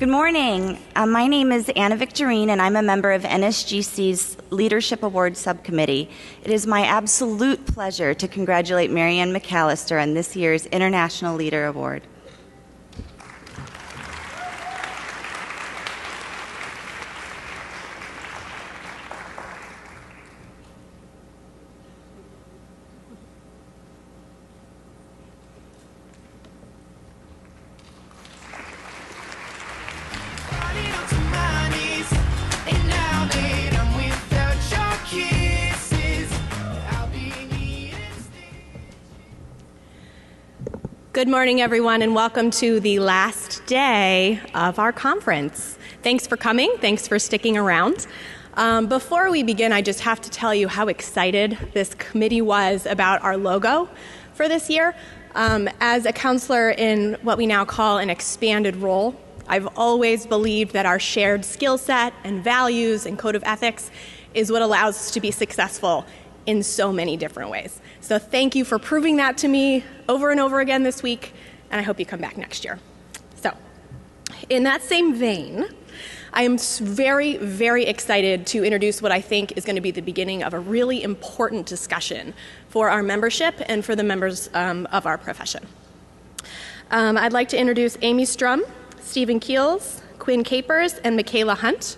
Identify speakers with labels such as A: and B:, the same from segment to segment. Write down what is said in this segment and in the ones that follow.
A: Good morning. My name is Anna Victorine, and I'm a member of NSGC's Leadership Awards Subcommittee. It is my absolute pleasure to congratulate Marianne McAllister on this year's International Leader Award.
B: Good morning, everyone, and welcome to the last day of our conference. Thanks for coming. Thanks for sticking around. Before we begin, I just have to tell you how excited this committee was about our logo for this year. As a counselor in what we now call an expanded role, I've always believed that our shared skill set and values and code of ethics is what allows us to be successful in so many different ways. So thank you for proving that to me over and over again this week, and I hope you come back next year. So, in that same vein, I am very, very excited to introduce what I think is going to be the beginning of a really important discussion for our membership and for the members of our profession. I'd like to introduce Amy Strum, Stephen Keels, Quinn Capers, and Michaela Hunt,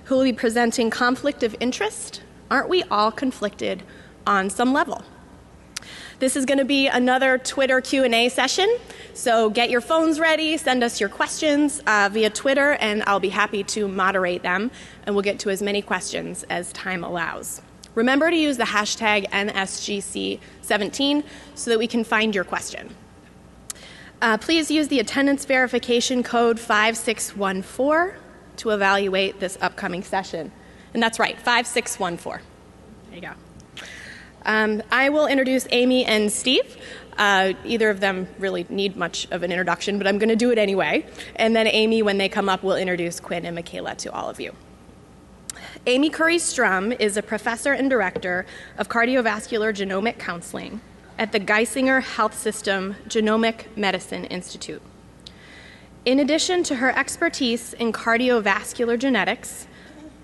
B: who will be presenting Conflict of Interest. Aren't we all conflicted on some level? This is going to be another Twitter Q&A session, so get your phones ready, send us your questions via Twitter, and I'll be happy to moderate them, and we'll get to as many questions as time allows. Remember to use the hashtag NSGC17 so that we can find your question. Please use the attendance verification code 5614 to evaluate this upcoming session. And that's right, 5614. There you go. I will introduce Amy and Steve. Either of them really need much of an introduction, but I'm going to do it anyway. And then Amy, when they come up, will introduce Quinn and Michaela to all of you. Amy Curry Strum is a professor and director of cardiovascular genomic counseling at the Geisinger Health System Genomic Medicine Institute. In addition to her expertise in cardiovascular genetics,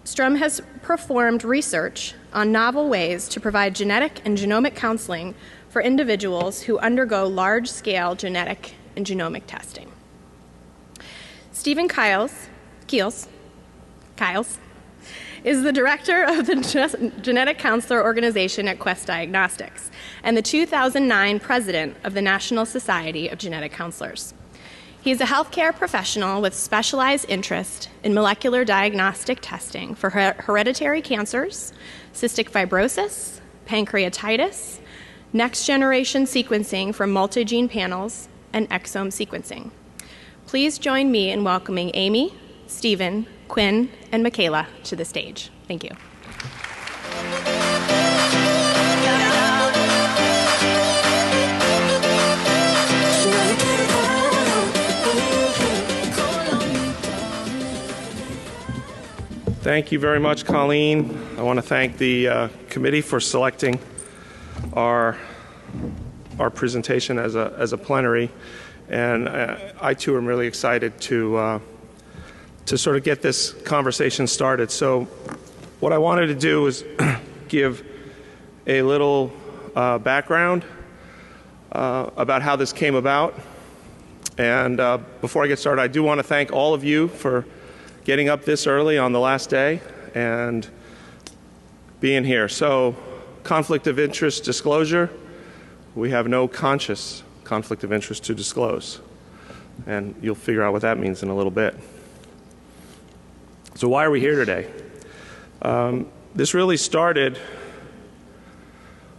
B: Strum has performed research on novel ways to provide genetic and genomic counseling for individuals who undergo large-scale genetic and genomic testing. Stephen Keils is the director of the Genetic Counselor Organization at Quest Diagnostics and the 2009 president of the National Society of Genetic Counselors. He is a healthcare professional with specialized interest in molecular diagnostic testing for hereditary cancers, cystic fibrosis, pancreatitis, next-generation sequencing from multi-gene panels, and exome sequencing. Please join me in welcoming Amy, Stephen, Quinn, and Michaela to the stage. Thank you.
C: Thank you very much, Colleen. I want to thank the committee for selecting our presentation as a plenary, and I too am really excited to sort of get this conversation started. So, what I wanted to do is give a little background about how this came about, and before I get started, I do want to thank all of you for getting up this early on the last day and being here. So, conflict of interest disclosure, we have no conscious conflict of interest to disclose. And you'll figure out what that means in a little bit. So why are we here today? This really started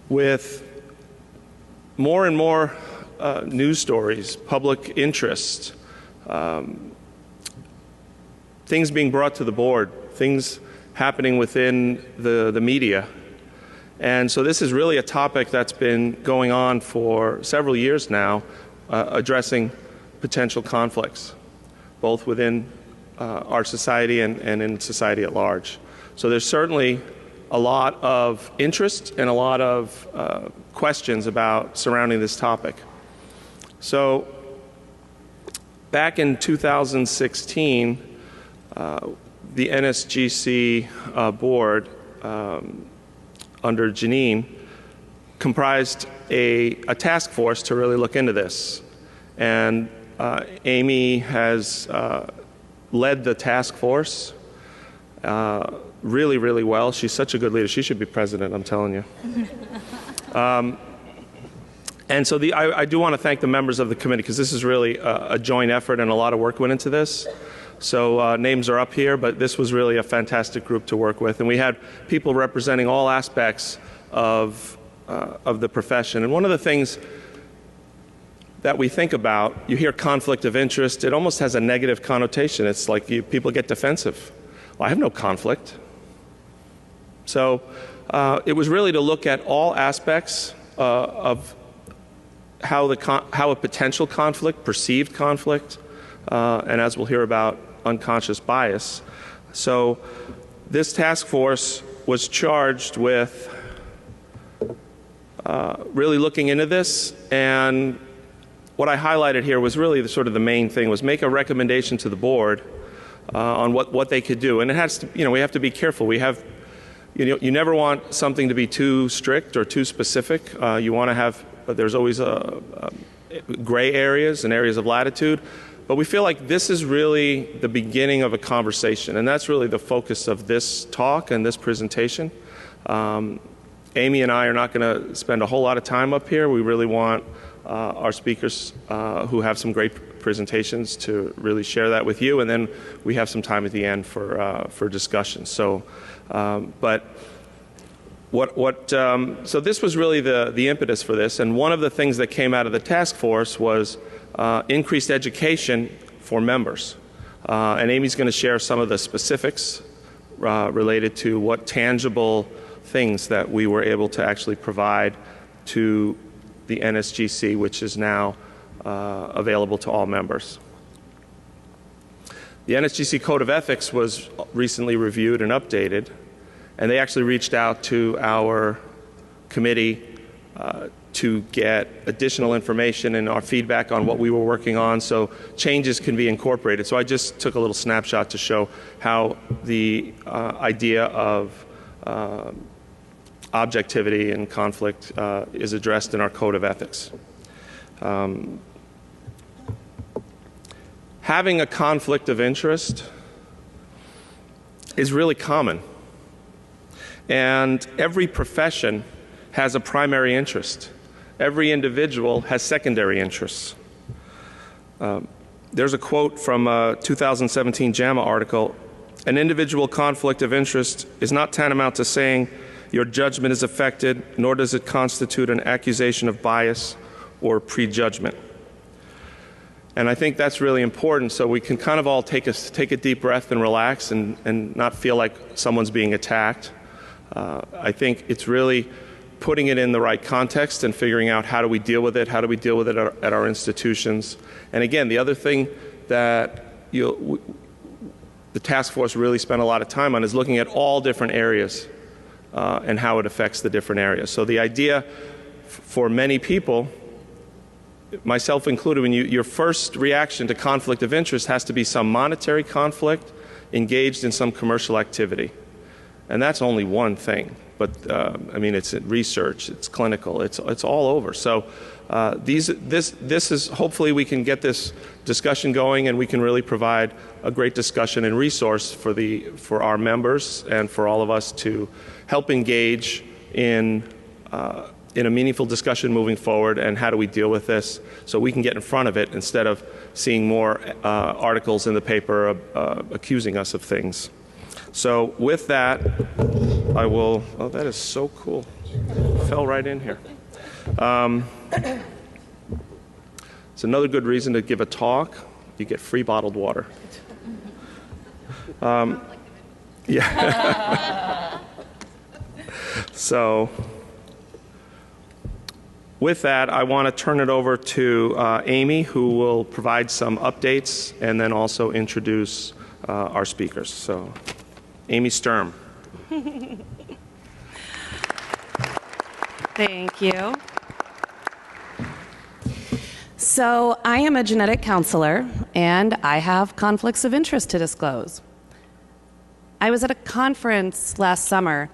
C: with more and more news stories, public interest, things being brought to the board, things happening within the media. And so this is really a topic that's been going on for several years now, addressing potential conflicts, both within our society and in society at large. So there's certainly a lot of interest and a lot of questions surrounding this topic. So back in 2016, the NSGC board under Janine comprised a task force to really look into this. And Amy has led the task force really, really well. She's such a good leader. She should be president, I'm telling you. And so I do want to thank the members of the committee, because this is really a joint effort and a lot of work went into this. So names are up here, but this was really a fantastic group to work with. And we had people representing all aspects of the profession. And one of the things that we think about, you hear conflict of interest, it almost has a negative connotation. It's like people get defensive. Well, I have no conflict. So it was really to look at all aspects of how a potential conflict, perceived conflict, and as we'll hear about, unconscious bias. So this task force was charged with really looking into this, and what I highlighted here was really the main thing, was make a recommendation to the board on what they could do. And it has to, we have to be careful. We have, you never want something to be too strict or too specific. You want to have, there's always gray areas and areas of latitude. But we feel like this is really the beginning of a conversation, and that's really the focus of this talk and this presentation. Amy and I are not going to spend a whole lot of time up here. We really want our speakers who have some great presentations to really share that with you, and then we have some time at the end for discussion. So, so this was really the impetus for this, and one of the things that came out of the task force was increased education for members. And Amy's going to share some of the specifics related to what tangible things that we were able to actually provide to the NSGC, which is now available to all members. The NSGC Code of Ethics was recently reviewed and updated, and they actually reached out to our committee to get additional information and our feedback on what we were working on, so changes can be incorporated. So I just took a little snapshot to show how the idea of objectivity and conflict is addressed in our Code of Ethics. Having a conflict of interest is really common, and every profession has a primary interest. Every individual has secondary interests. There's a quote from a 2017 JAMA article: "An individual conflict of interest is not tantamount to saying your judgment is affected, nor does it constitute an accusation of bias or prejudgment." And I think that's really important, so we can kind of all take a deep breath and relax and not feel like someone's being attacked. I think it's really putting it in the right context and figuring out how do we deal with it, at our institutions. And again, the other thing that the task force really spent a lot of time on is looking at all different areas and how it affects the different areas. So the idea for many people, myself included, when your first reaction to conflict of interest has to be some monetary conflict engaged in some commercial activity. And that's only one thing. But I mean, it's research, it's clinical, it's all over. So this is, hopefully we can get this discussion going, and we can really provide a great discussion and resource for our members and for all of us to help engage in a meaningful discussion moving forward, and how do we deal with this so we can get in front of it instead of seeing more articles in the paper accusing us of things. So with that, I will, oh, that is so cool. Fell right in here. It's another good reason to give a talk. You get free bottled water. Yeah. So with that, I want to turn it over to Amy, who will provide some updates and then also introduce our speakers. So, Amy Sturm.
D: Thank you. So I am a genetic counselor, and I have conflicts of interest to disclose. I was at a conference last summer,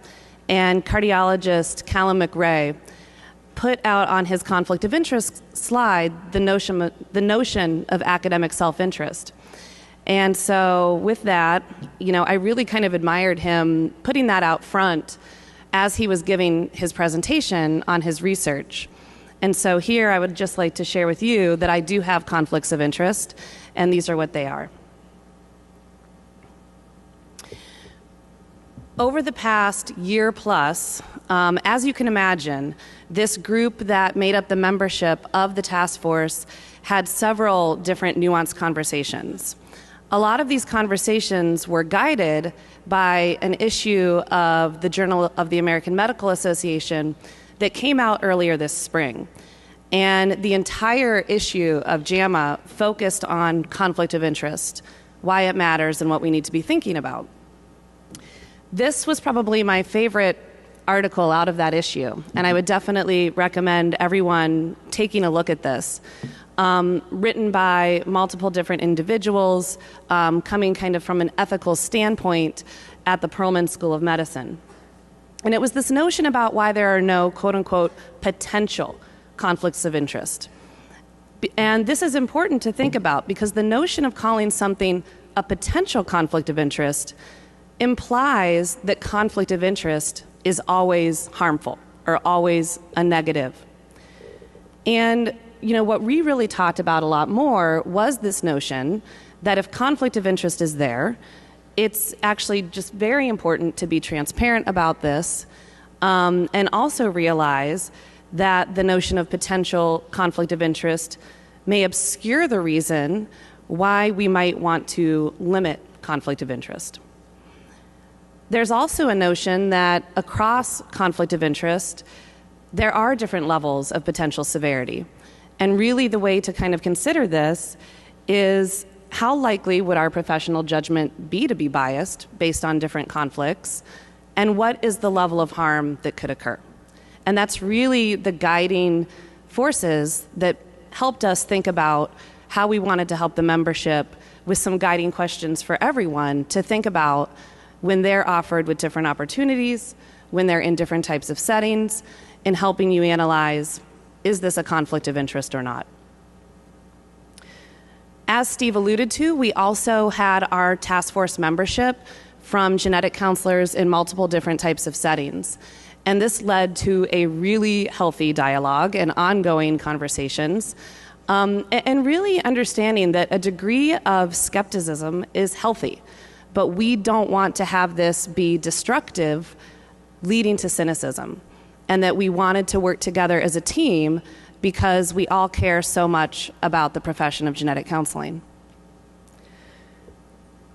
D: and cardiologist Callum McRae put out on his conflict of interest slide the notion of academic self-interest. And so with that, I really kind of admired him putting that out front as he was giving his presentation on his research. And so here I would just like to share with you that I do have conflicts of interest, and these are what they are. Over the past year plus, as you can imagine, this group that made up the membership of the task force had several different nuanced conversations. A lot of these conversations were guided by an issue of the Journal of the American Medical Association that came out earlier this spring. And the entire issue of JAMA focused on conflict of interest, why it matters, and what we need to be thinking about. This was probably my favorite article out of that issue, and I would definitely recommend everyone taking a look at this. Written by multiple different individuals, coming kind of from an ethical standpoint at the Perelman School of Medicine. And it was this notion about why there are no, quote unquote, potential conflicts of interest. And this is important to think about because the notion of calling something a potential conflict of interest implies that conflict of interest is always harmful or always a negative. And what we really talked about a lot more was this notion that if conflict of interest is there, it's actually just very important to be transparent about this, and also realize that the notion of potential conflict of interest may obscure the reason why we might want to limit conflict of interest. There's also a notion that across conflict of interest, there are different levels of potential severity. And really the way to kind of consider this is how likely would our professional judgment be to be biased based on different conflicts, and what is the level of harm that could occur? And that's really the guiding forces that helped us think about how we wanted to help the membership with some guiding questions for everyone to think about when they're offered with different opportunities, when they're in different types of settings, in helping you analyze, is this a conflict of interest or not? As Steve alluded to, we also had our task force membership from genetic counselors in multiple different types of settings. And this led to a really healthy dialogue and ongoing conversations, and really understanding that a degree of skepticism is healthy. But we don't want to have this be destructive, leading to cynicism. And that we wanted to work together as a team because we all care so much about the profession of genetic counseling.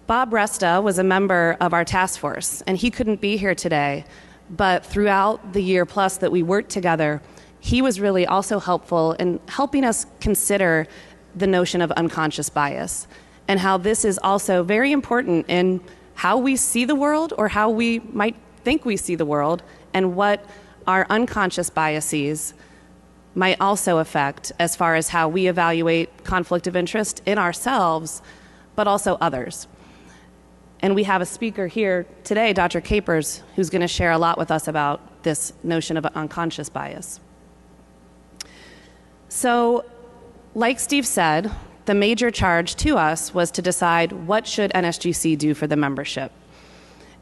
D: Bob Resta was a member of our task force, and he couldn't be here today, but throughout the year plus that we worked together, he was really also helpful in helping us consider the notion of unconscious bias, and how this is also very important in how we see the world or how we might think we see the world, and what our unconscious biases might also affect as far as how we evaluate conflict of interest in ourselves, but also others. And we have a speaker here today, Dr. Capers, who's going to share a lot with us about this notion of unconscious bias. So, like Steve said, the major charge to us was to decide what should NSGC do for the membership.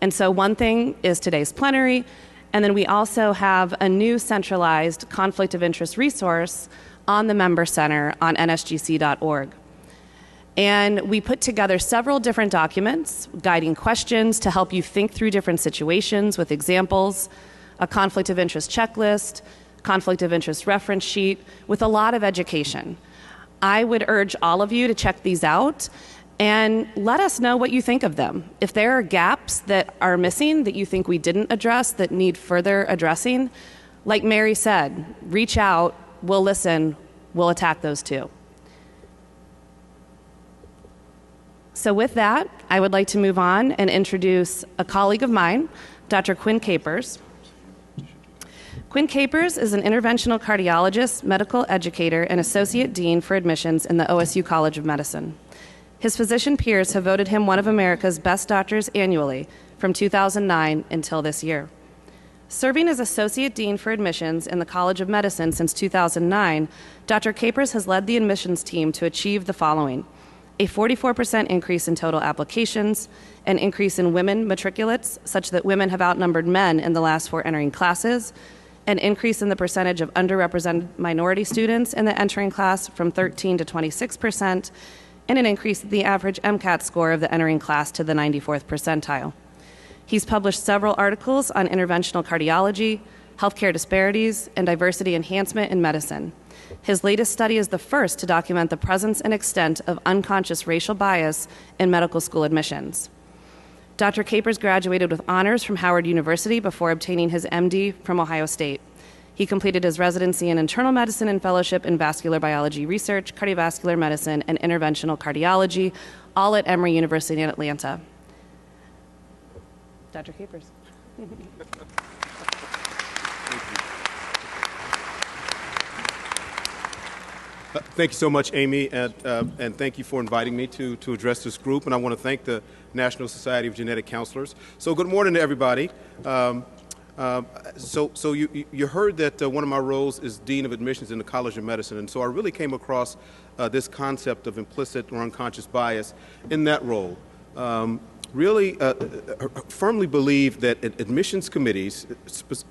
D: And so one thing is today's plenary, and then we also have a new centralized conflict of interest resource on the Member Center on nsgc.org. And we put together several different documents, guiding questions to help you think through different situations with examples, a conflict of interest checklist, conflict of interest reference sheet, with a lot of education. I would urge all of you to check these out and let us know what you think of them. If there are gaps that are missing that you think we didn't address that need further addressing, like Mary said, reach out, we'll listen, we'll attack those too. So with that, I would like to move on and introduce a colleague of mine, Dr. Quinn Capers. Quinn Capers is an interventional cardiologist, medical educator, and associate dean for admissions in the OSU College of Medicine. His physician peers have voted him one of America's best doctors annually from 2009 until this year. Serving as Associate Dean for Admissions in the College of Medicine since 2009, Dr. Capers has led the admissions team to achieve the following: a 44% increase in total applications, an increase in women matriculates such that women have outnumbered men in the last 4 entering classes, an increase in the percentage of underrepresented minority students in the entering class from 13 to 26%, and an increase in the average MCAT score of the entering class to the 94th percentile. He's published several articles on interventional cardiology, healthcare disparities, and diversity enhancement in medicine. His latest study is the first to document the presence and extent of unconscious racial bias in medical school admissions. Dr. Capers graduated with honors from Howard University before obtaining his MD from Ohio State. He completed his residency in internal medicine and fellowship in vascular biology research, cardiovascular medicine, and interventional cardiology, all at Emory University in Atlanta. Dr. Capers.
E: Thank you so much, Amy, and thank you for inviting me to address this group. And I want to thank the National Society of Genetic Counselors. So good morning to everybody. So you heard that one of my roles is Dean of Admissions in the College of Medicine, and so I really came across this concept of implicit or unconscious bias in that role. Firmly believe that admissions committees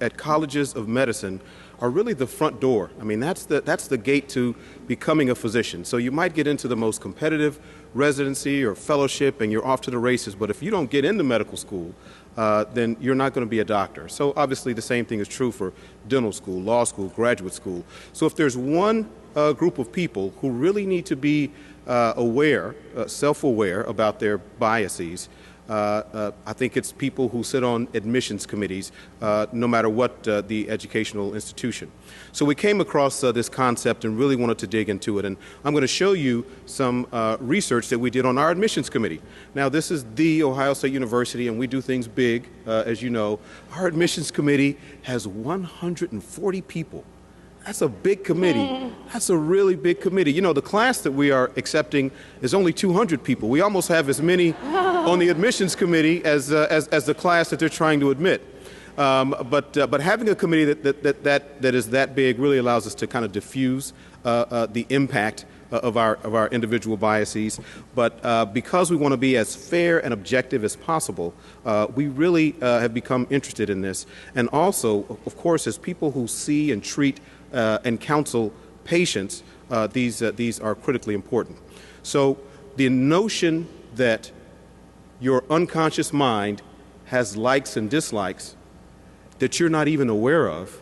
E: at colleges of medicine are really the front door. I mean, that's the gate to becoming a physician. So you might get into the most competitive residency or fellowship and you're off to the races, but if you don't get into medical school, then you're not going to be a doctor. So obviously the same thing is true for dental school, law school, graduate school. So if there's one group of people who really need to be aware, self-aware about their biases, I think it's people who sit on admissions committees, no matter what the educational institution. So we came across this concept and really wanted to dig into it. And I'm going to show you some research that we did on our admissions committee. Now, this is the Ohio State University, and we do things big, as you know. Our admissions committee has 140 people. That's a big committee. That's a really big committee. You know, the class that we are accepting is only 200 people. We almost have as many on the admissions committee as the class that they're trying to admit. But having a committee that is that big really allows us to kind of diffuse the impact of our individual biases. But because we want to be as fair and objective as possible, we really have become interested in this. And also, of course, as people who see and treat and counsel patients, these are critically important. So the notion that your unconscious mind has likes and dislikes that you're not even aware of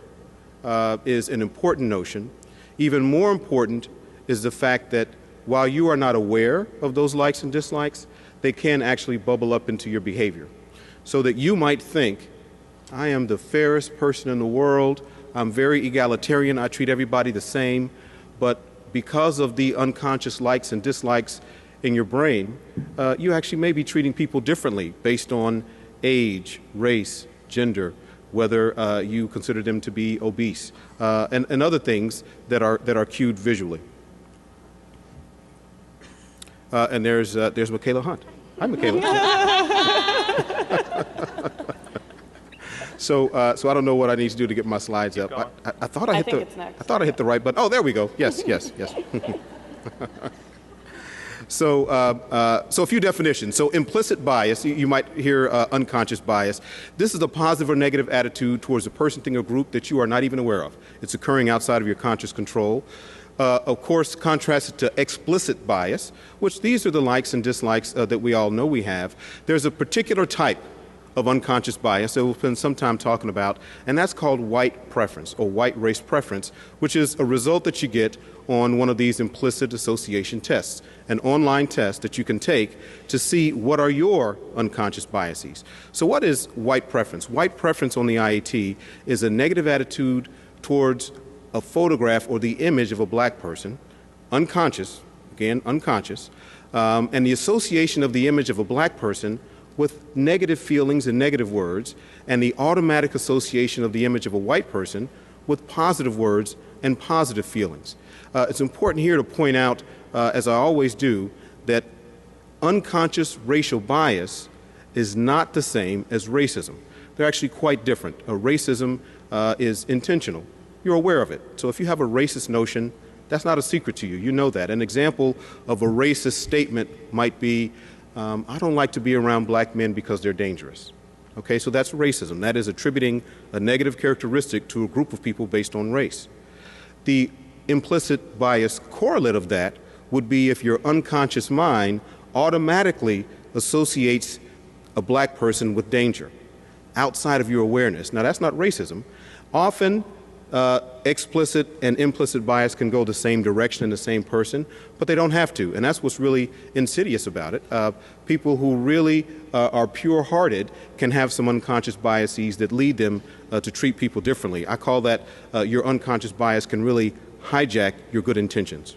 E: is an important notion. Even more important is the fact that while you are not aware of those likes and dislikes, they can actually bubble up into your behavior. So that you might think, I am the fairest person in the world, I'm very egalitarian, I treat everybody the same, but because of the unconscious likes and dislikes in your brain, you actually may be treating people differently based on age, race, gender, whether you consider them to be obese, and other things that are cued visually. And there's Michaela Hunt. Hi, Michaela. So I don't know what I need to do to get my slides up. I thought I hit the right button. Oh, there we go. Yes. So a few definitions. So implicit bias, you might hear unconscious bias. This is a positive or negative attitude towards a person, thing, or group that you are not even aware of. It's occurring outside of your conscious control. Of course, contrasted to explicit bias, which these are the likes and dislikes that we all know we have. There's a particular type of unconscious bias that we'll spend some time talking about, and that's called white preference or white race preference, which is a result that you get on one of these implicit association tests, an online test that you can take to see what are your unconscious biases. So what is white preference? White preference on the IAT is a negative attitude towards a photograph or the image of a black person, unconscious, again, unconscious, and the association of the image of a black person with negative feelings and negative words, and the automatic association of the image of a white person with positive words and positive feelings. It's important here to point out, as I always do, that unconscious racial bias is not the same as racism. They're actually quite different. Racism is intentional. You're aware of it. So if you have a racist notion, that's not a secret to you. You know that. An example of a racist statement might be, I don't like to be around black men because they're dangerous. Okay, so that's racism. That is attributing a negative characteristic to a group of people based on race. The implicit bias correlate of that would be if your unconscious mind automatically associates a black person with danger outside of your awareness. Now, that's not racism. Often, explicit and implicit bias can go the same direction in the same person, but they don't have to, and that's what's really insidious about it. People who really are pure-hearted can have some unconscious biases that lead them to treat people differently. I call that your unconscious bias can really hijack your good intentions.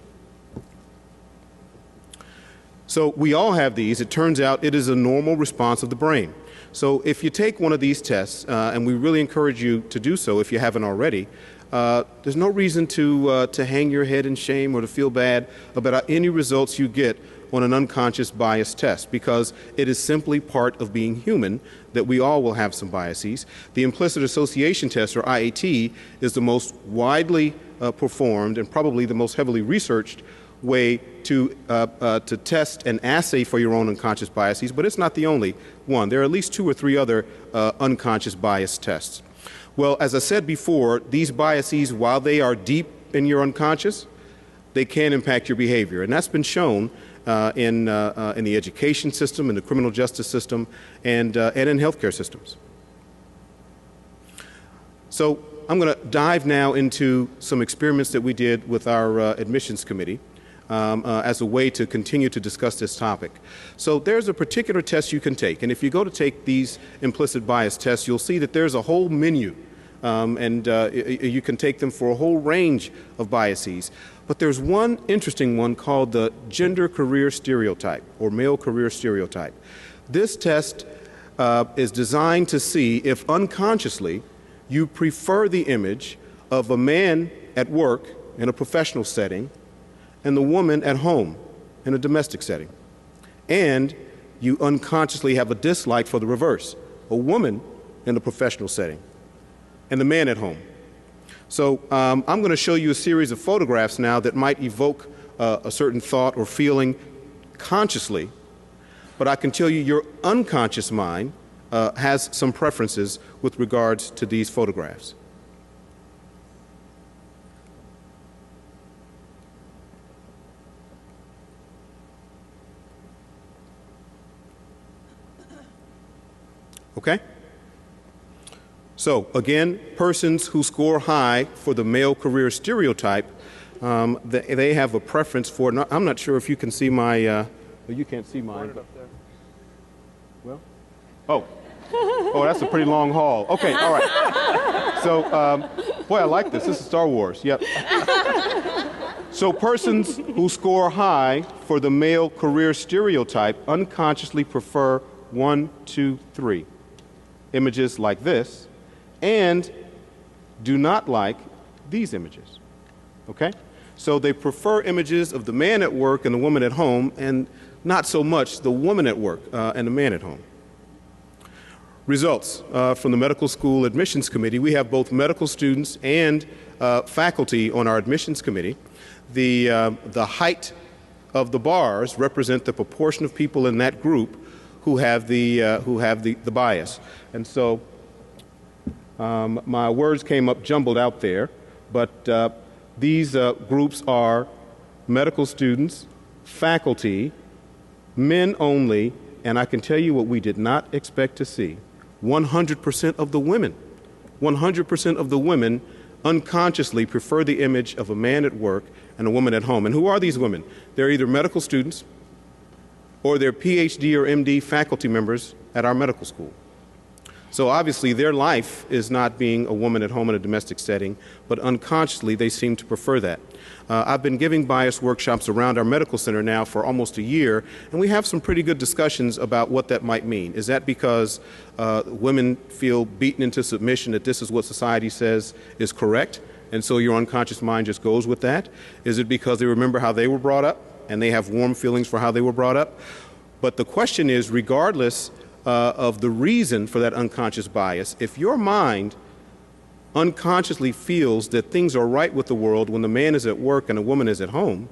E: So we all have these. It turns out it is a normal response of the brain. So if you take one of these tests, and we really encourage you to do so if you haven't already, there's no reason to hang your head in shame or to feel bad about any results you get on an unconscious bias test, because it is simply part of being human that we all will have some biases. The implicit association test, or IAT, is the most widely performed and probably the most heavily researched way to test and assay for your own unconscious biases, but it's not the only one. There are at least 2 or 3 other unconscious bias tests. Well, as I said before, these biases, while they are deep in your unconscious, they can impact your behavior, and that's been shown in the education system, in the criminal justice system, and in healthcare systems. So I'm going to dive now into some experiments that we did with our admissions committee as a way to continue to discuss this topic. So there's a particular test you can take, and if you go to take these implicit bias tests, you'll see that there's a whole menu, and you can take them for a whole range of biases. But there's one interesting one called the gender career stereotype, or male career stereotype. This test is designed to see if unconsciously you prefer the image of a man at work in a professional setting and the woman at home in a domestic setting. And you unconsciously have a dislike for the reverse, a woman in a professional setting and the man at home. So I'm going to show you a series of photographs now that might evoke a certain thought or feeling consciously, but I can tell you your unconscious mind has some preferences with regards to these photographs. Okay? So again, persons who score high for the male career stereotype, they have a preference for, I'm not sure if you can see my, you can't see mine. Well, oh, that's a pretty long haul. Okay, all right. So, boy, I like this. This is Star Wars. Yep. So persons who score high for the male career stereotype unconsciously prefer 1, 2, 3 images like this, and do not like these images. Okay? So they prefer images of the man at work and the woman at home, and not so much the woman at work and the man at home. Results from the medical school admissions committee. We have both medical students and faculty on our admissions committee. The height of the bars represent the proportion of people in that group who have the bias. And so my words came up jumbled out there, but these groups are medical students, faculty, men only, and I can tell you what we did not expect to see. 100% of the women, 100% of the women unconsciously prefer the image of a man at work and a woman at home. And who are these women? They're either medical students or they're PhD or MD faculty members at our medical school. So obviously their life is not being a woman at home in a domestic setting, but unconsciously they seem to prefer that. I've been giving bias workshops around our medical center now for almost a year, and we have some pretty good discussions about what that might mean. Is that because women feel beaten into submission that this is what society says is correct, and so your unconscious mind just goes with that? Is it because they remember how they were brought up and they have warm feelings for how they were brought up? But the question is, regardless of the reason for that unconscious bias, if your mind unconsciously feels that things are right with the world when the man is at work and a woman is at home,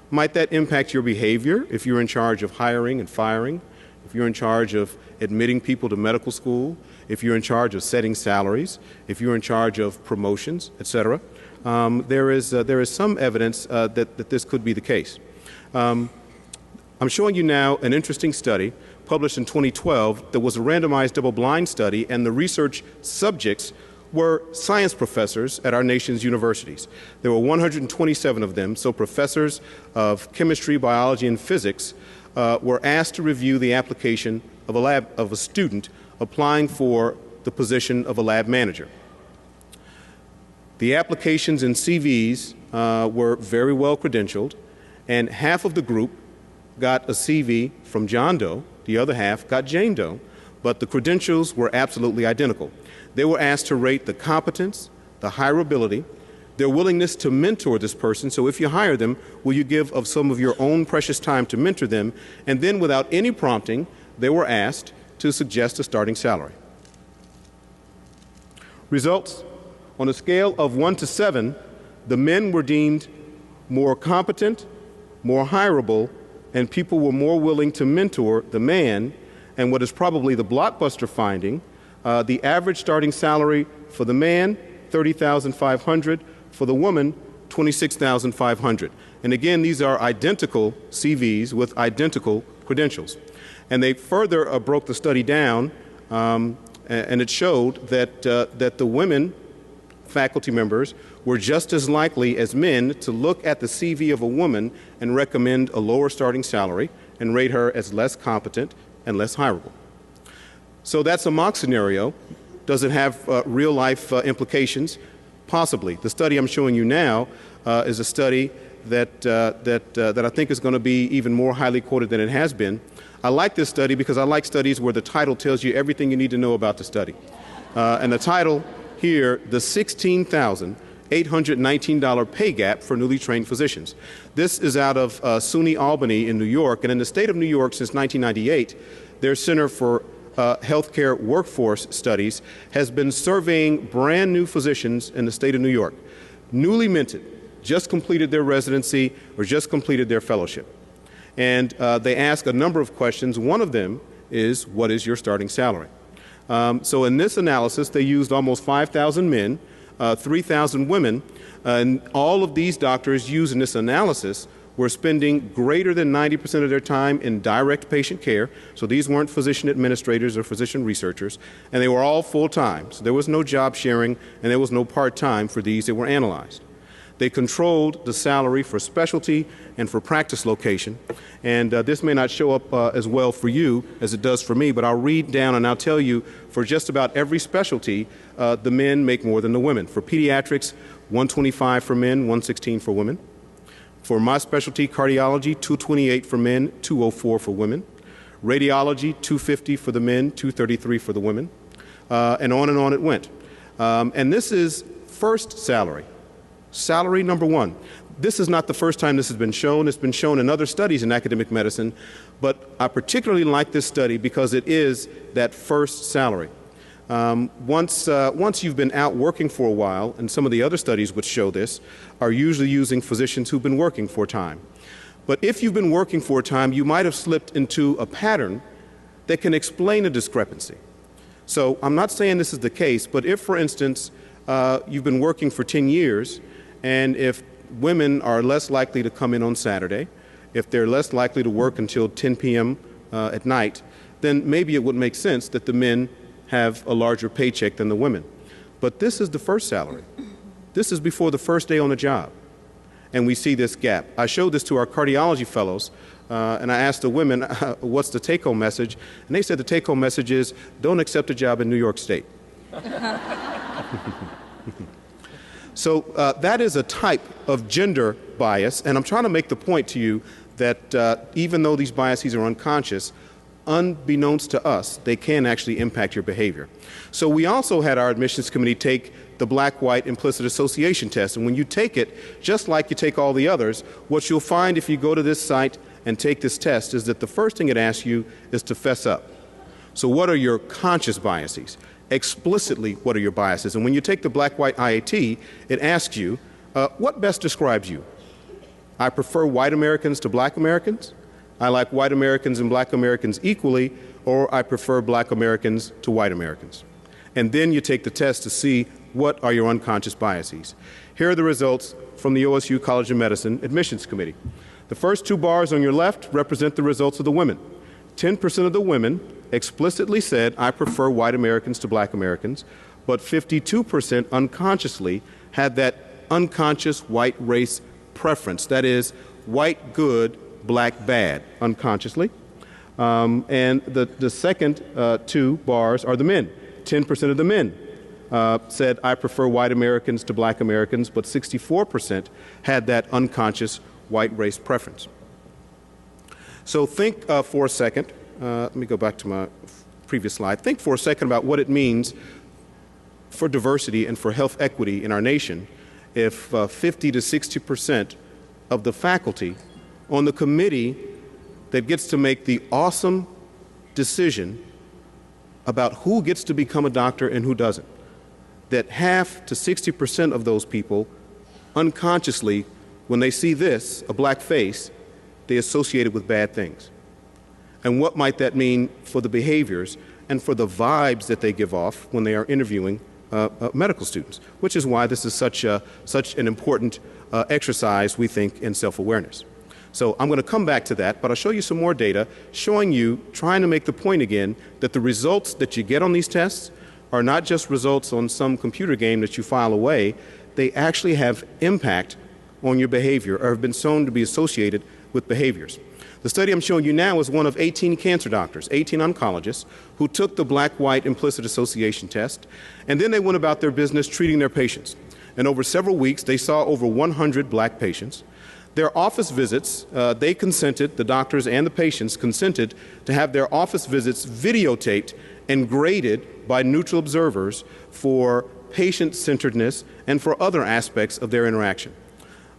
E: might that impact your behavior if you're in charge of hiring and firing, if you're in charge of admitting people to medical school, if you're in charge of setting salaries, if you're in charge of promotions, etc.? There is some evidence that this could be the case. I'm showing you now an interesting study published in 2012 that was a randomized double-blind study, and the research subjects were science professors at our nation's universities. There were 127 of them, so professors of chemistry, biology, and physics were asked to review the application of a student applying for the position of a lab manager. The applications and CVs were very well credentialed, and half of the group got a CV from John Doe, the other half got Jane Doe, but the credentials were absolutely identical. They were asked to rate the competence, the hireability, their willingness to mentor this person. So if you hire them, will you give of some of your own precious time to mentor them? And then without any prompting, they were asked to suggest a starting salary. Results: on a scale of 1 to 7, the men were deemed more competent, more hireable, and people were more willing to mentor the man. And what is probably the blockbuster finding, the average starting salary for the man, $30,500, for the woman, $26,500. And again, these are identical CVs with identical credentials. And they further broke the study down, and it showed that the women faculty members were just as likely as men to look at the CV of a woman and recommend a lower starting salary and rate her as less competent and less hireable. So that's a mock scenario. Does it have real-life implications? Possibly. The study I'm showing you now is a study that I think is going to be even more highly quoted than it has been. I like this study because I like studies where the title tells you everything you need to know about the study. And the title here, the $16,819 pay gap for newly trained physicians. This is out of SUNY Albany in New York, and in the state of New York since 1998, their Center for Healthcare Workforce Studies has been surveying brand new physicians in the state of New York, newly minted, just completed their residency or just completed their fellowship. And they ask a number of questions. One of them is, what is your starting salary? So in this analysis, they used almost 5,000 men, 3,000 women, and all of these doctors used in this analysis were spending greater than 90% of their time in direct patient care. So these weren't physician administrators or physician researchers, and they were all full-time. So there was no job sharing, and there was no part-time for these that were analyzed. They controlled the salary for specialty and for practice location. And this may not show up as well for you as it does for me, but I'll read down and I'll tell you for just about every specialty, the men make more than the women. For pediatrics, $125 for men, $116 for women. For my specialty, cardiology, $228 for men, $204 for women. Radiology, $250 for the men, $233 for the women. And on it went. And this is first salary. Salary number one. This is not the first time this has been shown. It's been shown in other studies in academic medicine, but I particularly like this study because it is that first salary. Once you've been out working for a while, and some of the other studies which show this are usually using physicians who've been working for a time. But if you've been working for a time, you might have slipped into a pattern that can explain a discrepancy. So I'm not saying this is the case, but if, for instance, you've been working for 10 years, and if women are less likely to come in on Saturday, if they're less likely to work until 10 p.m. At night, then maybe it would make sense that the men have a larger paycheck than the women. But this is the first salary. This is before the first day on the job. And we see this gap. I showed this to our cardiology fellows, and I asked the women, what's the take-home message? And they said the take-home message is, don't accept a job in New York State. So that is a type of gender bias, and I'm trying to make the point to you that even though these biases are unconscious, unbeknownst to us, they can actually impact your behavior. So we also had our admissions committee take the black-white implicit association test, and when you take it, just like you take all the others, what you'll find if you go to this site and take this test is that the first thing it asks you is to fess up. So what are your conscious biases? Explicitly, what are your biases? And when you take the black-white IAT, it asks you, what best describes you? I prefer white Americans to black Americans. I like white Americans and black Americans equally, or I prefer black Americans to white Americans. And then you take the test to see what are your unconscious biases. Here are the results from the OSU College of Medicine Admissions Committee. The first two bars on your left represent the results of the women. 10% of the women explicitly said, I prefer white Americans to black Americans, but 52% unconsciously had that unconscious white race preference. That is, white good, black bad, unconsciously. And the second two bars are the men. 10% of the men said, I prefer white Americans to black Americans, but 64% had that unconscious white race preference. So think for a second, let me go back to my previous slide. Think for a second about what it means for diversity and for health equity in our nation if 50 to 60% of the faculty on the committee that gets to make the awesome decision about who gets to become a doctor and who doesn't, that half to 60% of those people unconsciously, when they see this, a black face, they associate it with bad things. And what might that mean for the behaviors and for the vibes that they give off when they are interviewing medical students, which is why this is such an important exercise, we think, in self-awareness. So I'm going to come back to that, but I'll show you some more data showing you, trying to make the point again, that the results that you get on these tests are not just results on some computer game that you file away. They actually have impact on your behavior or have been shown to be associated with behaviors. The study I'm showing you now is one of 18 cancer doctors, 18 oncologists, who took the black-white implicit association test, and then they went about their business treating their patients. And over several weeks, they saw over 100 black patients. Their office visits, they consented, the doctors and the patients consented to have their office visits videotaped and graded by neutral observers for patient-centeredness and for other aspects of their interaction.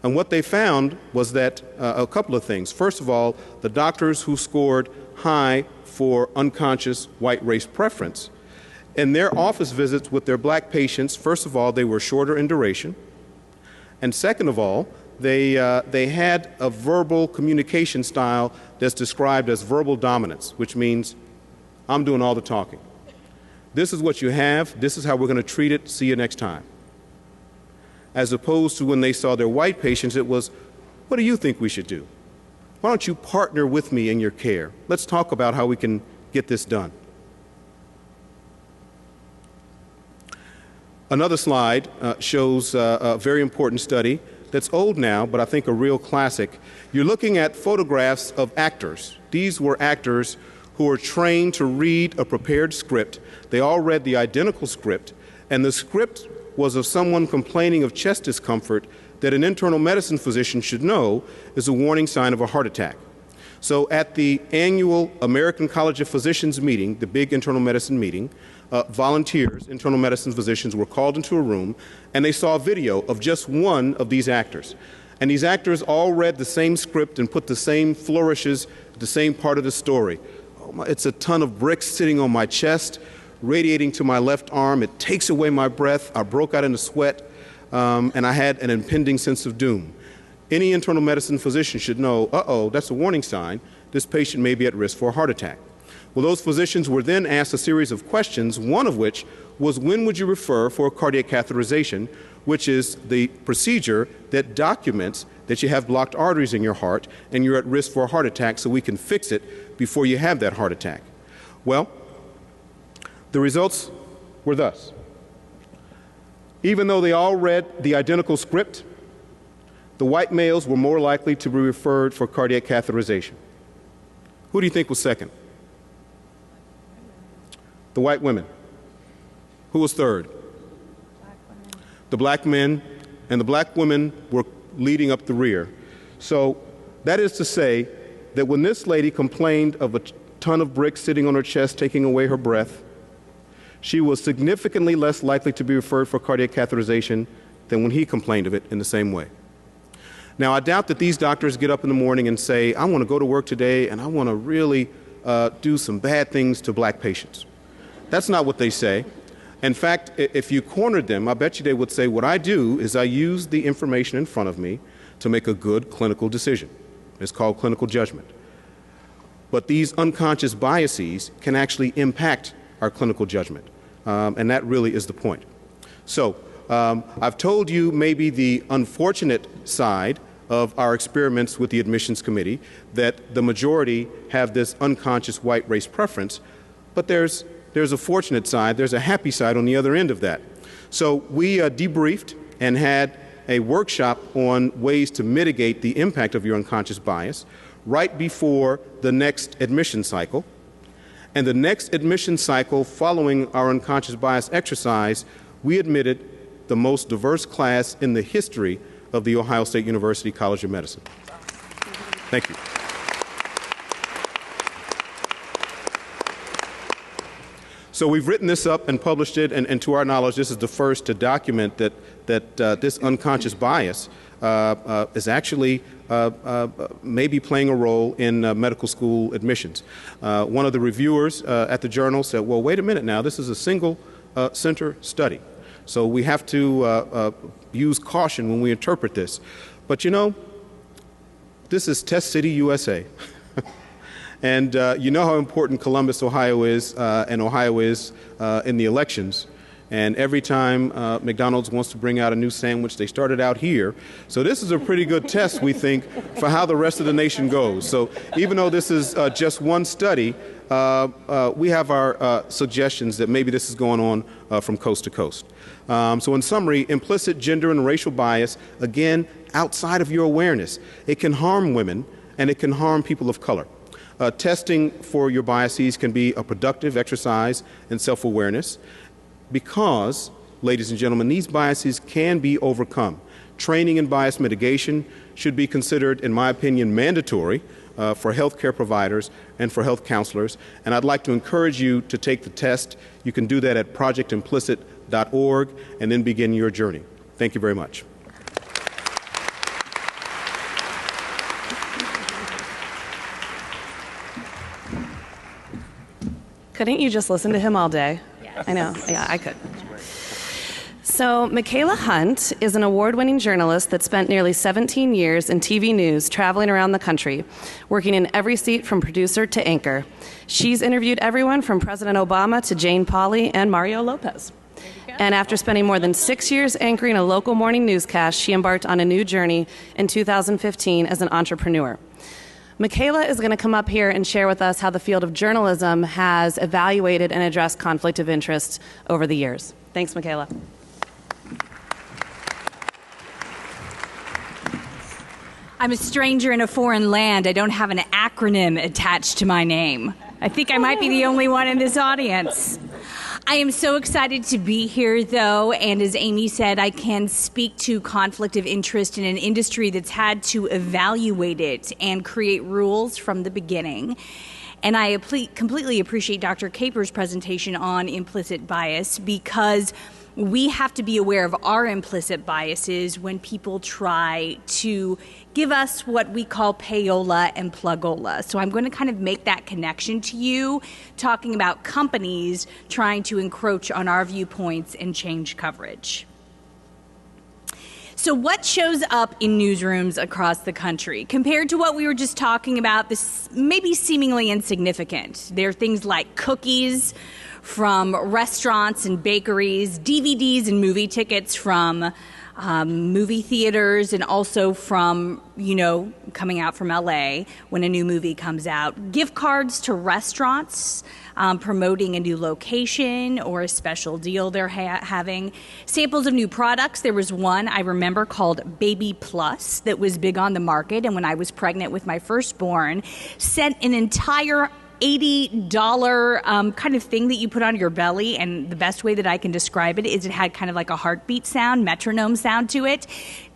E: And what they found was that a couple of things. First of all, the doctors who scored high for unconscious white race preference, in their office visits with their black patients, first of all, they were shorter in duration. And second of all, they had a verbal communication style that's described as verbal dominance, which means I'm doing all the talking. This is what you have. This is how we're going to treat it. See you next time. As opposed to when they saw their white patients, it was, what do you think we should do? Why don't you partner with me in your care? Let's talk about how we can get this done. Another slide shows a very important study that's old now, but I think a real classic. You're looking at photographs of actors. These were actors who were trained to read a prepared script. They all read the identical script, and the script was of someone complaining of chest discomfort that an internal medicine physician should know is a warning sign of a heart attack. So at the annual American College of Physicians meeting, the big internal medicine meeting, volunteers, internal medicine physicians, were called into a room, and they saw a video of just one of these actors. And these actors all read the same script and put the same flourishes at the same part of the story. Oh, it's a ton of bricks sitting on my chest, radiating to my left arm. It takes away my breath. I broke out into sweat, and I had an impending sense of doom. Any internal medicine physician should know, uh-oh, that's a warning sign. This patient may be at risk for a heart attack. Well, those physicians were then asked a series of questions, one of which was, when would you refer for a cardiac catheterization, which is the procedure that documents that you have blocked arteries in your heart and you're at risk for a heart attack, so we can fix it before you have that heart attack. Well, the results were thus. Even though they all read the identical script, the white males were more likely to be referred for cardiac catheterization. Who do you think was second? The white women. Who was third? The black men, and the black women were leading up the rear. So that is to say that when this lady complained of a ton of bricks sitting on her chest, taking away her breath, she was significantly less likely to be referred for cardiac catheterization than when he complained of it in the same way. Now, I doubt that these doctors get up in the morning and say, I want to go to work today and I want to really do some bad things to black patients. That's not what they say. In fact, if you cornered them, I bet you they would say, what I do is I use the information in front of me to make a good clinical decision. It's called clinical judgment. But these unconscious biases can actually impact our clinical judgment, and that really is the point. So I've told you maybe the unfortunate side of our experiments with the admissions committee, that the majority have this unconscious white race preference, but there's a fortunate side, there's a happy side on the other end of that. So we debriefed and had a workshop on ways to mitigate the impact of your unconscious bias right before the next admission cycle. And the next admission cycle following our unconscious bias exercise, we admitted the most diverse class in the history of the Ohio State University College of Medicine. Thank you. So we've written this up and published it, and to our knowledge, this is the first to document that this unconscious bias is actually maybe playing a role in medical school admissions. One of the reviewers at the journal said, well, wait a minute now, this is a single center study. So we have to use caution when we interpret this. But you know, this is Test City, USA. And you know how important Columbus, Ohio is, and Ohio is in the elections. And every time McDonald's wants to bring out a new sandwich, they start it out here. So this is a pretty good test, we think, for how the rest of the nation goes. So even though this is just one study, we have our suggestions that maybe this is going on from coast to coast. So in summary, implicit gender and racial bias, again, outside of your awareness. It can harm women, and it can harm people of color. Testing for your biases can be a productive exercise in self-awareness because, ladies and gentlemen, these biases can be overcome. Training in bias mitigation should be considered, in my opinion, mandatory for healthcare providers and for health counselors. And I'd like to encourage you to take the test. You can do that at projectimplicit.org and then begin your journey. Thank you very much.
D: Couldn't you just listen to him all day? Yes. I know. Yeah, I could. So Michaela Hunt is an award-winning journalist that spent nearly 17 years in TV news traveling around the country, working in every seat from producer to anchor. She's interviewed everyone from President Obama to Jane Pauley and Mario Lopez. And after spending more than 6 years anchoring a local morning newscast, she embarked on a new journey in 2015 as an entrepreneur. Michaela is going to come up here and share with us how the field of journalism has evaluated and addressed conflict of interest over the years. Thanks, Michaela.
F: I'm a stranger in a foreign land. I don't have an acronym attached to my name. I think I might be the only one in this audience. I am so excited to be here, though, and as Amy said, I can speak to conflict of interest in an industry that's had to evaluate it and create rules from the beginning. And I completely appreciate Dr. Caper's presentation on implicit bias because we have to be aware of our implicit biases when people try to give us what we call payola and plugola. So I'm going to kind of make that connection to you, talking about companies trying to encroach on our viewpoints and change coverage. So what shows up in newsrooms across the country? Compared to what we were just talking about, this may be seemingly insignificant. There are things like cookies from restaurants and bakeries, DVDs and movie tickets from movie theaters, and also from, coming out from LA when a new movie comes out. Gift cards to restaurants, promoting a new location or a special deal they're having. Samples of new products. There was one I remember called Baby Plus that was big on the market, and when I was pregnant with my firstborn, sent an entire $80 kind of thing that you put on your belly, and the best way that I can describe it is it had kind of like a heartbeat sound, metronome sound to it,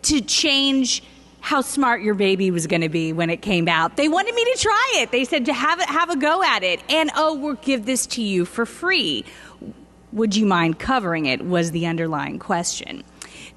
F: to change how smart your baby was going to be when it came out. They wanted me to try it. They said to have a go at it, and we'll give this to you for free. Would you mind covering it, was the underlying question.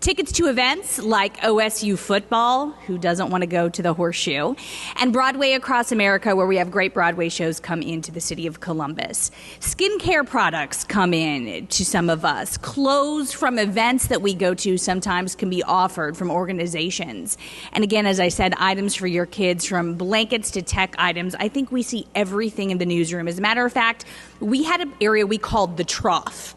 F: Tickets to events like OSU football, who doesn't want to go to the Horseshoe, and Broadway Across America, where we have great Broadway shows come into the city of Columbus. Skincare products come in to some of us. Clothes from events that we go to sometimes can be offered from organizations. And again, as I said, items for your kids, from blankets to tech items. I think we see everything in the newsroom. As a matter of fact, we had an area we called the trough.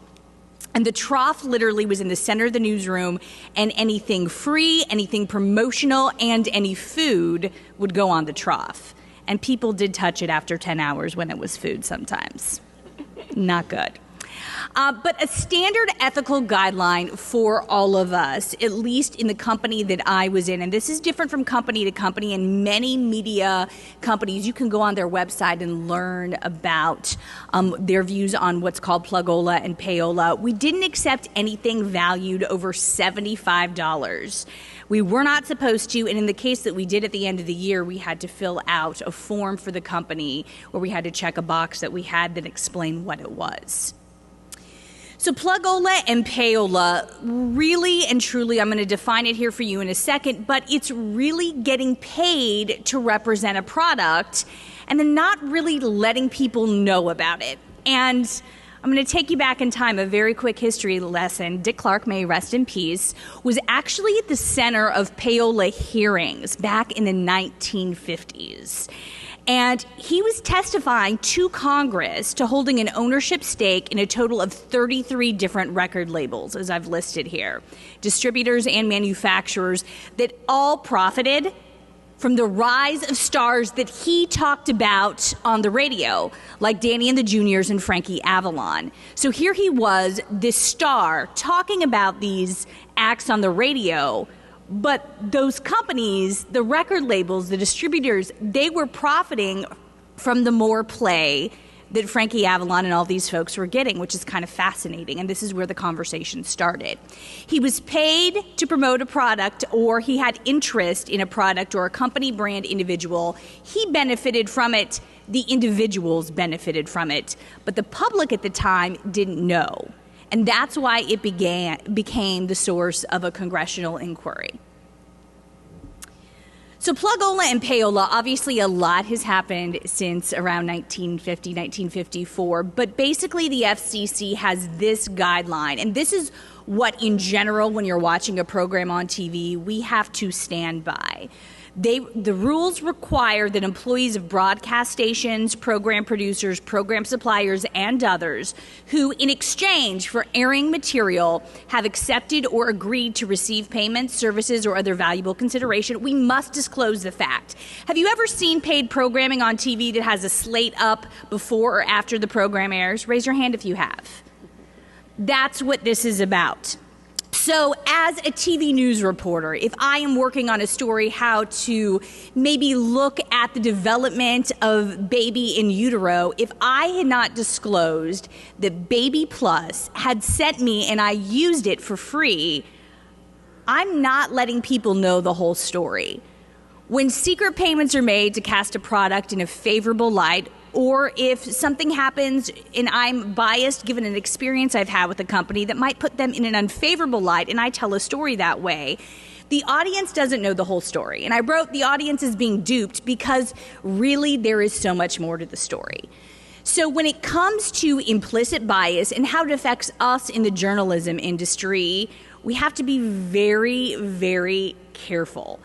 F: And the trough literally was in the center of the newsroom, and anything free, anything promotional, and any food would go on the trough. And people did touch it after 10 hours when it was food sometimes. Not good. But a standard ethical guideline for all of us, at least in the company that I was in, and this is different from company to company, and many media companies, you can go on their website and learn about their views on what's called Plugola and Payola. We didn't accept anything valued over $75. We were not supposed to, and in the case that we did at the end of the year, we had to fill out a form for the company where we had to check a box that we had that explained what it was. So Plugola and Payola, really and truly, I'm going to define it here for you in a second, but it's really getting paid to represent a product and then not really letting people know about it. And I'm going to take you back in time, a very quick history lesson. Dick Clark, may he rest in peace, was actually at the center of Payola hearings back in the 1950s. And he was testifying to Congress to holding an ownership stake in a total of 33 different record labels, as I've listed here, distributors and manufacturers that all profited from the rise of stars that he talked about on the radio, like Danny and the Juniors and Frankie Avalon. So here he was, this star, talking about these acts on the radio. But those companies, the record labels, the distributors, they were profiting from the more play that Frankie Avalon and all these folks were getting, which is kind of fascinating. And this is where the conversation started. He was paid to promote a product, or he had interest in a product or a company brand individual. He benefited from it. The individuals benefited from it. But the public at the time didn't know. And that's why it became the source of a congressional inquiry. So Plugola and Payola, obviously a lot has happened since around 1950, 1954, but basically the FCC has this guideline, and this is what, in general, when you're watching a program on TV, we have to stand by. The rules require that employees of broadcast stations, program producers, program suppliers, and others who, in exchange for airing material, have accepted or agreed to receive payments, services, or other valuable consideration, we must disclose the fact. Have you ever seen paid programming on TV that has a slate up before or after the program airs? Raise your hand if you have. That's what this is about. So as a TV news reporter, if I am working on a story how to maybe look at the development of baby in utero, if I had not disclosed that Baby Plus had sent me and I used it for free, I'm not letting people know the whole story. When secret payments are made to cast a product in a favorable light, or if something happens and I'm biased given an experience I've had with a company that might put them in an unfavorable light, and I tell a story that way, the audience doesn't know the whole story. And I wrote the audience is being duped because really there is so much more to the story. So when it comes to implicit bias and how it affects us in the journalism industry, we have to be very, very careful.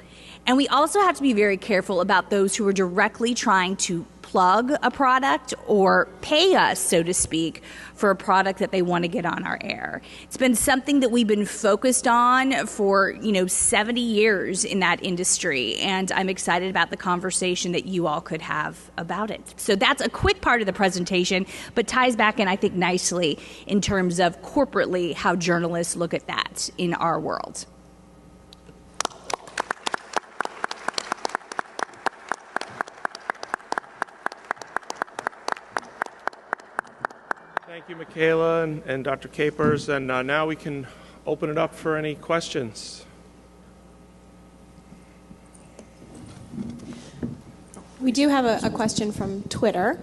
F: And we also have to be very careful about those who are directly trying to plug a product or pay us, so to speak, for a product that they want to get on our air. It's been something that we've been focused on for, 70 years in that industry, and I'm excited about the conversation that you all could have about it. So that's a quick part of the presentation, but ties back in, I think, nicely in terms of corporately how journalists look at that in our world.
C: Thank you, Michaela and Dr. Capers. And now we can open it up for any questions.
G: We do have a question from Twitter,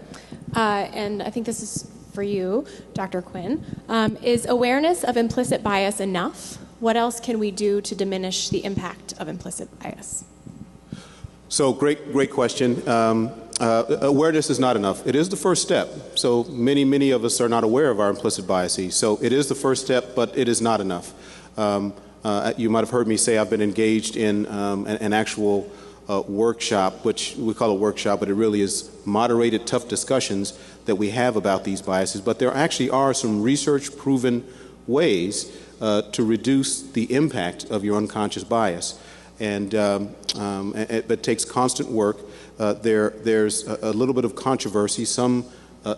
G: and I think this is for you, Dr. Quinn. Is awareness of implicit bias enough, What else can we do to diminish the impact of implicit bias?
E: So great question. Awareness is not enough. It is the first step. So many of us are not aware of our implicit biases. So it is the first step, but it is not enough. You might have heard me say I've been engaged in an actual workshop, which we call a workshop, but it really is moderated, tough discussions that we have about these biases. But there actually are some research-proven ways to reduce the impact of your unconscious bias. And it takes constant work. There's a little bit of controversy. Some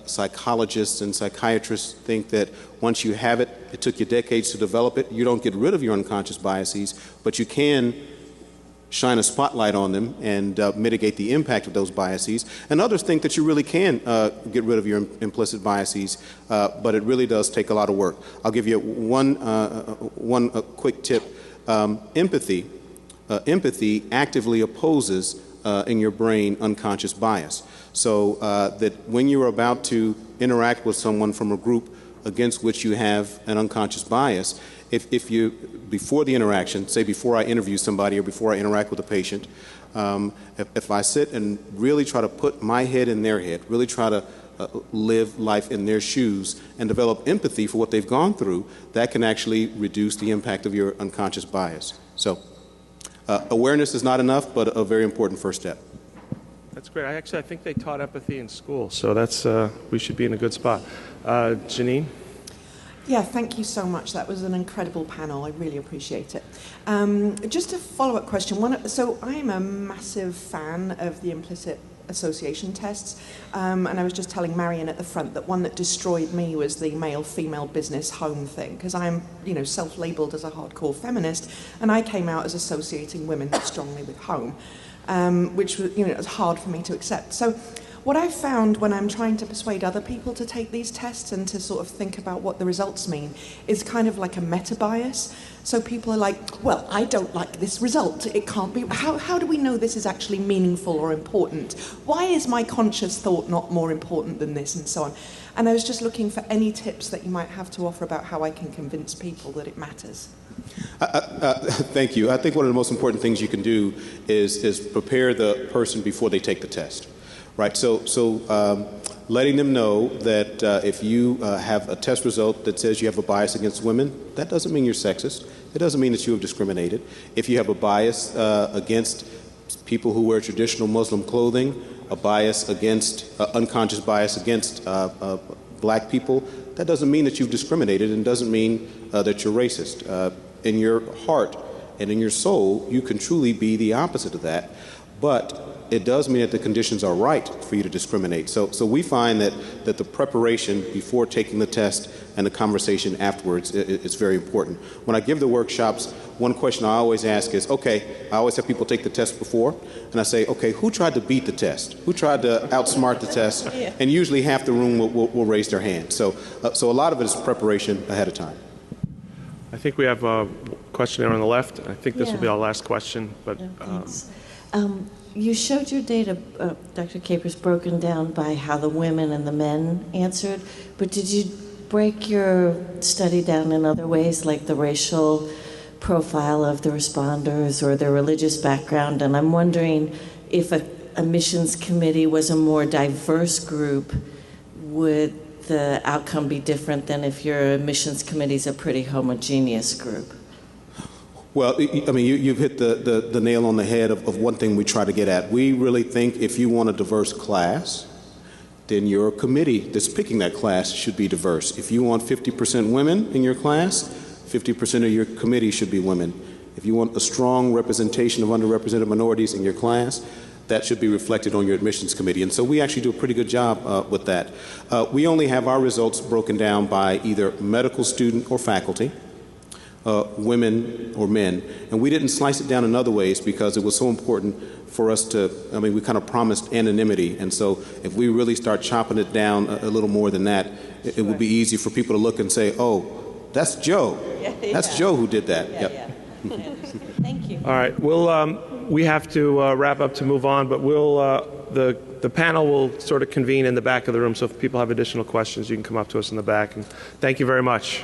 E: psychologists and psychiatrists think that once you have it, it took you decades to develop it. You don't get rid of your unconscious biases, but you can shine a spotlight on them and mitigate the impact of those biases. And others think that you really can get rid of your implicit biases, but it really does take a lot of work. I'll give you one quick tip. Empathy actively opposes in your brain unconscious bias. So that when you're about to interact with someone from a group against which you have an unconscious bias, if you, before the interaction, say before I interview somebody or before I interact with a patient, if I sit and really try to put my head in their head, really try to live life in their shoes and develop empathy for what they've gone through, that can actually reduce the impact of your unconscious bias. So awareness is not enough, but a very important first step.
C: That's great. I think they taught empathy in school, so that's we should be in a good spot. Janine?
H: Yeah, thank you so much. That was an incredible panel. I really appreciate it. Just a follow-up question. So I am a massive fan of the implicit association tests, and I was just telling Marion at the front that one that destroyed me was the male-female business home thing, because I'm, self-labeled as a hardcore feminist, and I came out as associating women strongly with home, which was, it was hard for me to accept. So what I found when I'm trying to persuade other people to take these tests and to sort of think about what the results mean is kind of like a meta-bias. So people are like, well, I don't like this result. It can't be. How do we know this is actually meaningful or important? Why is my conscious thought not more important than this, and so on? And I was just looking for any tips that you might have to offer about how I can convince people that it matters.
E: Thank you. I think one of the most important things you can do is prepare the person before they take the test. Right, so letting them know that if you have a test result that says you have a bias against women, that doesn't mean you're sexist. It doesn't mean that you have discriminated. If you have a bias against people who wear traditional Muslim clothing, a bias against, unconscious bias against black people, that doesn't mean that you've discriminated and doesn't mean that you're racist. In your heart and in your soul, you can truly be the opposite of that. But it does mean that the conditions are right for you to discriminate. So we find that the preparation before taking the test and the conversation afterwards is very important. When I give the workshops, one question I always ask is, okay, I always have people take the test before, and I say, okay, who tried to beat the test? Who tried to outsmart the test? And usually half the room will raise their hand. So a lot of it is preparation ahead of time.
C: I think we have a question there on the left. I think this will be our last question. But
I: you showed your data, Dr. Capers, broken down by how the women and the men answered, but did you break your study down in other ways, like the racial profile of the responders or their religious background? And I'm wondering if a admissions committee was a more diverse group, would the outcome be different than if your admissions committee is a pretty homogeneous group?
E: Well, I mean, you've hit the nail on the head of one thing we try to get at. We really think if you want a diverse class, then your committee that's picking that class should be diverse. If you want 50% women in your class, 50% of your committee should be women. If you want a strong representation of underrepresented minorities in your class, that should be reflected on your admissions committee. And so we actually do a pretty good job with that. We only have our results broken down by either medical student or faculty, women or men. And we didn't slice it down in other ways because it was so important for us to, I mean, we kind of promised anonymity. And so if we really start chopping it down a little more than that, it would be easy for people to look and say, oh, that's Joe. That's Joe who did that.
I: Thank you.
C: All right. We have to wrap up to move on, but the panel will sort of convene in the back of the room. So if people have additional questions, you can come up to us in the back. And thank you very much.